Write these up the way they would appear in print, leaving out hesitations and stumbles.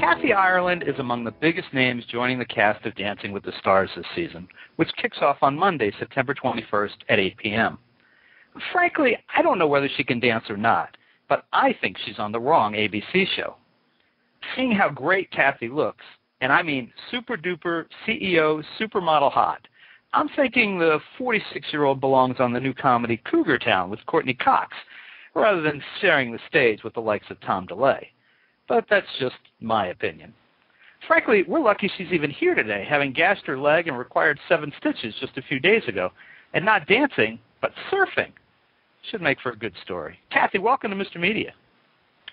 Kathy Ireland is among the biggest names joining the cast of Dancing with the Stars this season, which kicks off on Monday, September 21st at 8 p.m. Frankly, I don't know whether she can dance or not, but I think she's on the wrong ABC show. Seeing how great Kathy looks, and I mean super-duper CEO supermodel hot, I'm thinking the 46-year-old belongs on the new comedy Cougar Town with Courtney Cox, rather than sharing the stage with the likes of Tom DeLay. But that's just my opinion. Frankly, we're lucky she's even here today, having gashed her leg and required 7 stitches just a few days ago, and not dancing, but surfing. Should make for a good story. Kathy, welcome to Mr. Media.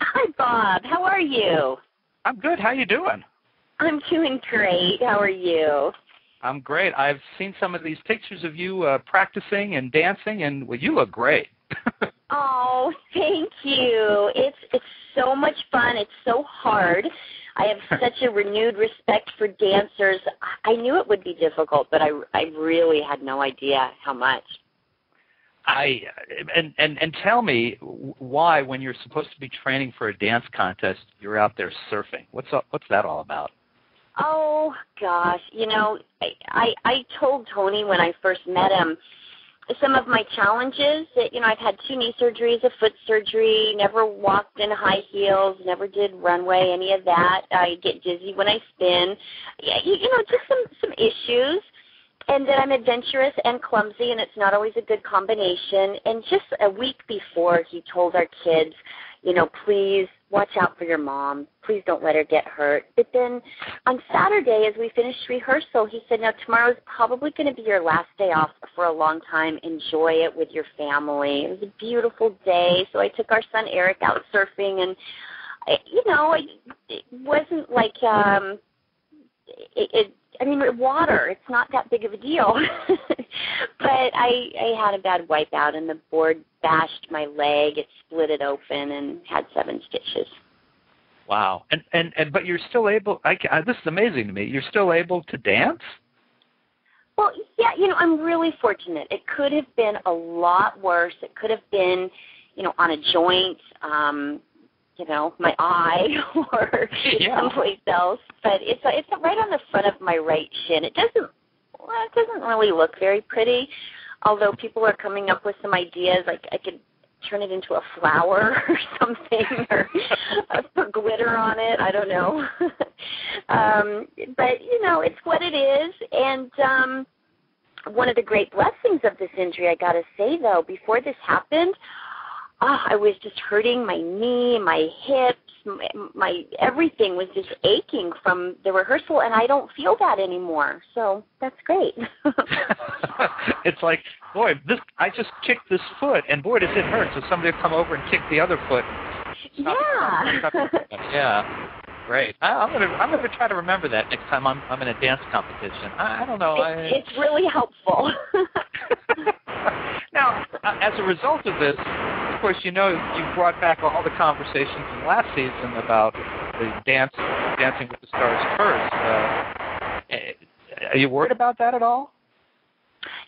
Hi, Bob. How are you? I'm good. How you doing? I'm doing great. How are you? I'm great. I've seen some of these pictures of you practicing and dancing, and well, you look great. Oh, thank you. It's so much fun. It's so hard. I have such a renewed respect for dancers. I knew it would be difficult, but I really had no idea how much. And tell me why, when you're supposed to be training for a dance contest, you're out there surfing. What's that all about? Oh gosh, I told Tony when I first met him some of my challenges. That I've had 2 knee surgeries, a foot surgery, never walked in high heels, never did runway, any of that. I get dizzy when I spin. Just some issues. And that I'm adventurous and clumsy, and it's not always a good combination. And just a week before, he told our kids, please watch out for your mom. Please don't let her get hurt. But then on Saturday, as we finished rehearsal, he said, now tomorrow's probably going to be your last day off for a long time. Enjoy it with your family. It was a beautiful day. So I took our son Eric out surfing, and, it wasn't like water, it's not that big of a deal. But I had a bad wipeout, and the board bashed my leg. It split it open and had 7 stitches. Wow. But you're still able, this is amazing to me, you're still able to dance? Well, yeah, I'm really fortunate. It could have been a lot worse. It could have been, on a joint, my eye or someplace else. But it's right on the front of my right shin. It doesn't really look very pretty, although people are coming up with some ideas. Like I could turn it into a flower or something, or put glitter on it. I don't know. But, it's what it is. And one of the great blessings of this injury, I got to say, though, before this happened, I was just hurting my knee, my hips, my everything was just aching from the rehearsal, and I don't feel that anymore. So that's great. It's like, boy, I just kicked this foot, and boy, does it hurt. So somebody will come over and kick the other foot. Yeah. Great. I'm gonna try to remember that next time I'm in a dance competition. I don't know. It's really helpful. Now, as a result of this, of course, you brought back all the conversations from last season about the Dancing with the Stars curse. Are you worried about that at all?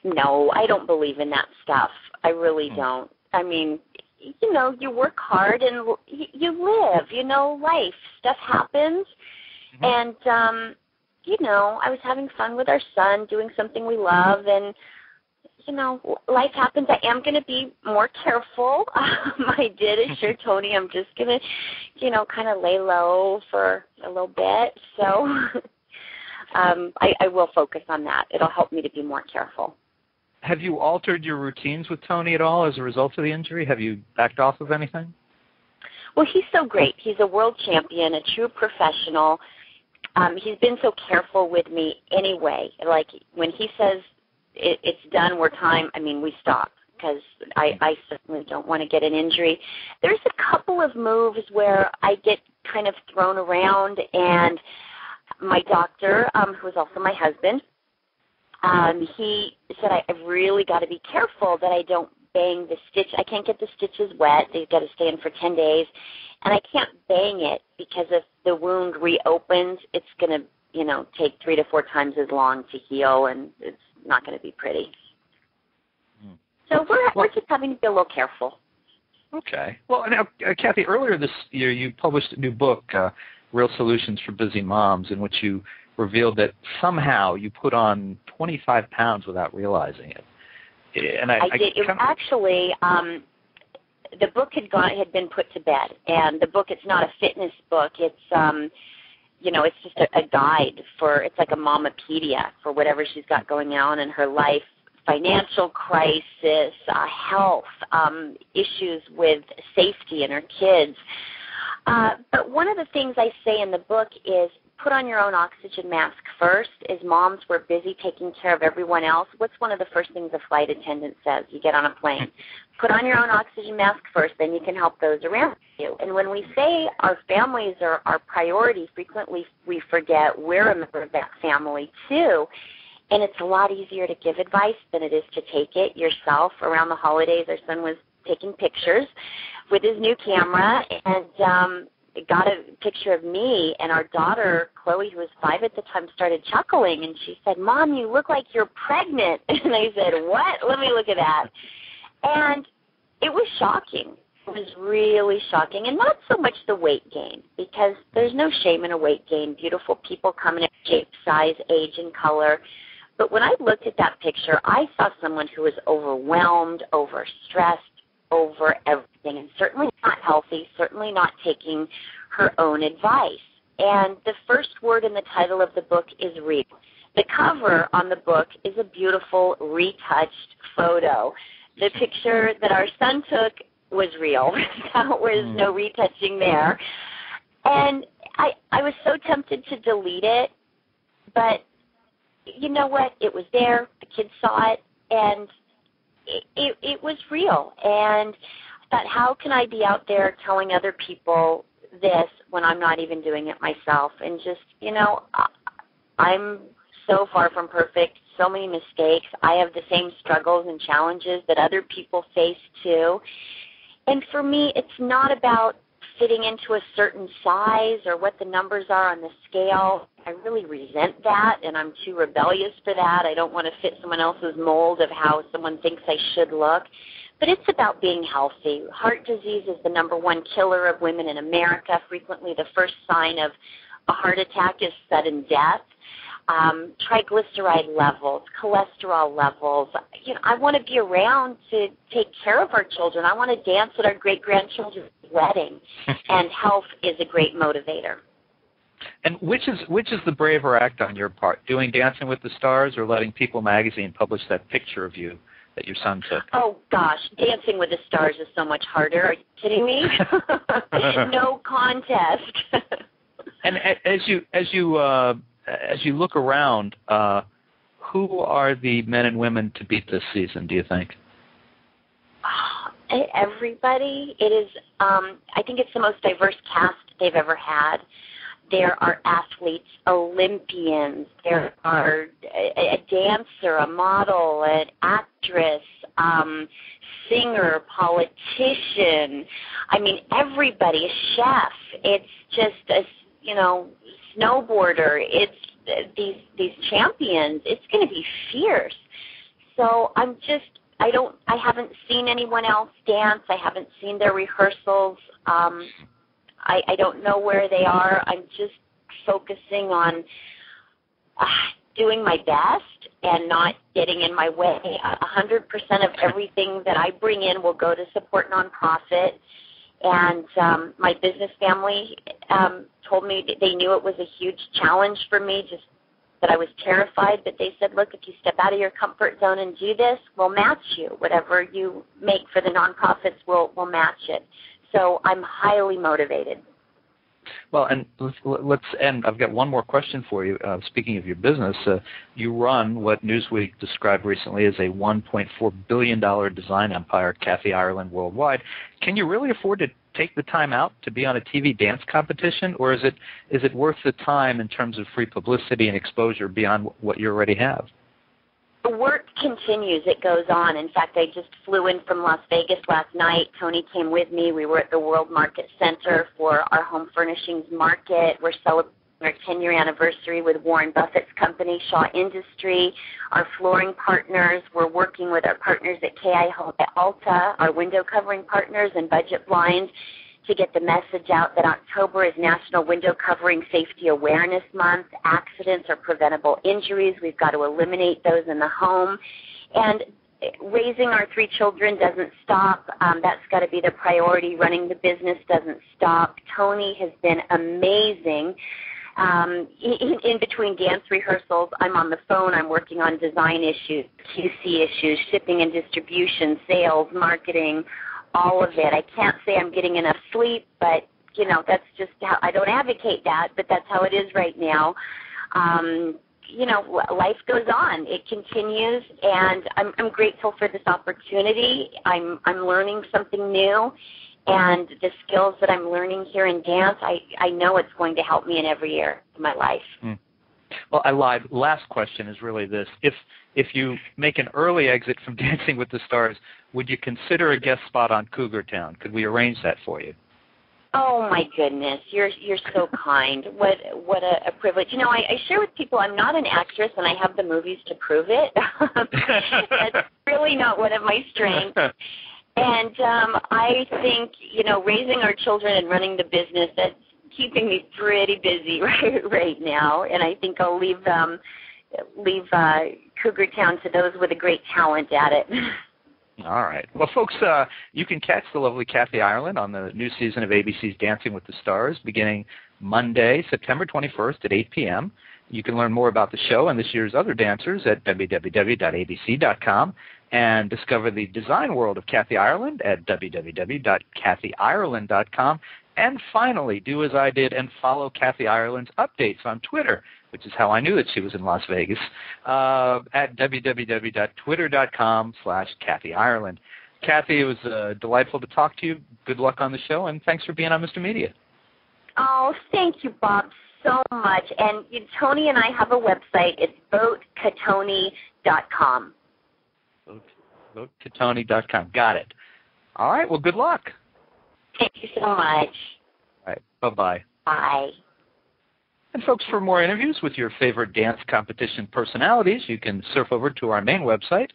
No, I don't believe in that stuff. I really don't. I mean, you work hard and you live, life. Stuff happens. And, I was having fun with our son, doing something we love, and, life happens. I am going to be more careful. I did assure Tony I'm just going to, kind of lay low for a little bit. So I will focus on that. It'll help me to be more careful. Have you altered your routines with Tony at all as a result of the injury? Have you backed off of anything? Well, he's so great. He's a world champion, a true professional. He's been so careful with me anyway. Like when he says it's done, we're time, we stop, because I certainly don't want to get an injury. There's a couple of moves where I get kind of thrown around, and my doctor, who is also my husband, he said I've really got to be careful that I don't bang the stitch. I can't get the stitches wet. They've got to stay in for 10 days. And I can't bang it because if the wound reopens, it's going to, take 3 to 4 times as long to heal, and it's not going to be pretty. So we're just having to be a little careful. Okay. Well, now, Kathy, earlier this year you published a new book Real Solutions for Busy Moms, in which you revealed that somehow you put on 25 pounds without realizing it. And I did. It was actually, the book had been put to bed, and the book, it's not a fitness book. It's it's just a guide it's like a mamapedia for whatever she's got going on in her life, financial crisis, health, issues with safety in her kids. But one of the things I say in the book is put on your own oxygen mask first. As moms, we're busy taking care of everyone else. What's one of the first things a flight attendant says? You get on a plane. Put on your own oxygen mask first, then you can help those around you. And when we say our families are our priority, frequently we forget we're a member of that family too. And it's a lot easier to give advice than it is to take it yourself. Around the holidays, our son was taking pictures with his new camera, and got a picture of me, and our daughter, Chloe, who was 5 at the time, started chuckling, and she said, "Mom, you look like you're pregnant." And I said, "What? Let me look at that." And it was shocking. It was really shocking, and not so much the weight gain, because there's no shame in a weight gain. Beautiful people come in shape, size, age, and color. But when I looked at that picture, I saw someone who was overwhelmed, overstressed, over everything, and certainly not healthy, certainly not taking her own advice. And the first word in the title of the book is real. The cover on the book is a beautiful, retouched photo. The picture that our son took was real. There was no retouching there. And I was so tempted to delete it, but you know what? It was there. The kids saw it, and it was real. And I thought, how can I be out there telling other people this when I'm not even doing it myself? And just, I'm so far from perfect, so many mistakes. I have the same struggles and challenges that other people face too. And for me, it's not about fitting into a certain size or what the numbers are on the scale. I really resent that, and I'm too rebellious for that. I don't want to fit someone else's mold of how someone thinks I should look. But it's about being healthy. Heart disease is the #1 killer of women in America. Frequently, the first sign of a heart attack is sudden death. Triglyceride levels, cholesterol levels. I want to be around to take care of our children. I want to dance at our great-grandchildren's wedding, and health is a great motivator. And which is the braver act on your part, doing Dancing with the Stars or letting People magazine publish that picture of you that your son took? Oh, gosh, Dancing with the Stars is so much harder. Are you kidding me? No contest. And as you look around, who are the men and women to beat this season, do you think? Everybody. It is. I think it's the most diverse cast they've ever had. There are athletes, Olympians. There are a dancer, a model, an actress, singer, politician. I mean, everybody, a chef. It's just a snowboarder. It's these champions. It's going to be fierce. So I haven't seen anyone else dance. I haven't seen their rehearsals. I don't know where they are. I'm just focusing on doing my best and not getting in my way. 100% of everything that I bring in will go to support nonprofit. And my business family told me that they knew it was a huge challenge for me, just that I was terrified. But they said, look, if you step out of your comfort zone and do this, we'll match you. Whatever you make for the nonprofits, we'll match it. So I'm highly motivated. Well, and let's end. I've got one more question for you. Speaking of your business, you run what Newsweek described recently as a $1.4 billion design empire, Kathy Ireland Worldwide. Can you really afford to take the time out to be on a TV dance competition, or is it worth the time in terms of free publicity and exposure beyond what you already have? The work continues. It goes on. In fact, I just flew in from Las Vegas last night. Tony came with me. We were at the World Market Center for our home furnishings market. We're celebrating our 10-year anniversary with Warren Buffett's company, Shaw Industry, our flooring partners. We're working with our partners at KI Home at Alta, our window covering partners and Budget Blinds, to get the message out that October is National Window Covering Safety Awareness Month. Accidents are preventable injuries. We've got to eliminate those in the home. And raising our 3 children doesn't stop. That's got to be the priority. Running the business doesn't stop. Tony has been amazing. In between dance rehearsals, I'm on the phone. I'm working on design issues, QC issues, shipping and distribution, sales, marketing, all of it. I can't say I'm getting enough sleep, but, that's just how, I don't advocate that, but that's how it is right now. Life goes on. It continues, and I'm grateful for this opportunity. I'm learning something new, and the skills that I'm learning here in dance, I know it's going to help me in every area of my life. Well, I lied. Last question is really this. If you make an early exit from Dancing with the Stars, would you consider a guest spot on Cougar Town? Could we arrange that for you? Oh my goodness, you're so kind. What a privilege. I share with people I'm not an actress and I have the movies to prove it. That's really not one of my strengths. And I think, raising our children and running the business, that's keeping me pretty busy right now. And I think I'll leave Cougar Town to those with a great talent at it. All right. Well, folks, you can catch the lovely Kathy Ireland on the new season of ABC's Dancing with the Stars beginning Monday, September 21st at 8 p.m. You can learn more about the show and this year's other dancers at www.abc.com and discover the design world of Kathy Ireland at www.kathyireland.com. And finally, do as I did and follow Kathy Ireland's updates on Twitter, which is how I knew that she was in Las Vegas, at www.twitter.com/Kathy Ireland. Kathy, it was delightful to talk to you. Good luck on the show, and thanks for being on Mr. Media. Oh, thank you, Bob, so much. And Tony and I have a website. It's votecatoni.com. Votecatoni.com. Got it. All right. Well, good luck. Thank you so much. All right. Bye-bye. Bye. And folks, for more interviews with your favorite dance competition personalities, you can surf over to our main website,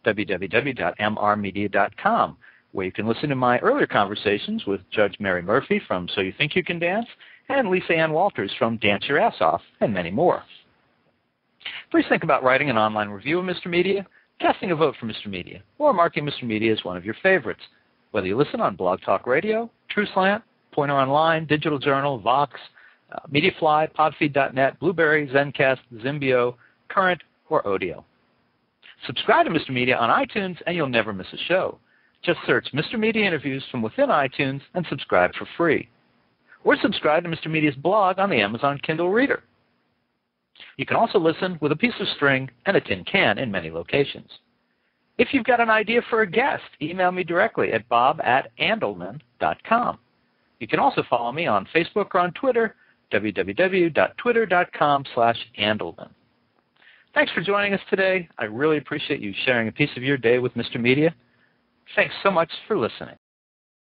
www.mrmedia.com, where you can listen to my earlier conversations with Judge Mary Murphy from So You Think You Can Dance and Lisa Ann Walters from Dance Your Ass Off, and many more. Please think about writing an online review of Mr. Media, casting a vote for Mr. Media, or marking Mr. Media as one of your favorites, whether you listen on Blog Talk Radio, TrueSlant, Pointer Online, Digital Journal, Vox, Mediafly, Podfeed.net, Blueberry, Zencast, Zimbio, Current, or Odeo. Subscribe to Mr. Media on iTunes and you'll never miss a show. Just search Mr. Media Interviews from within iTunes and subscribe for free. Or subscribe to Mr. Media's blog on the Amazon Kindle Reader. You can also listen with a piece of string and a tin can in many locations. If you've got an idea for a guest, email me directly at bob@andelman.com. You can also follow me on Facebook or on Twitter, www.twitter.com/Andelman. Thanks for joining us today. I really appreciate you sharing a piece of your day with Mr. Media. Thanks so much for listening.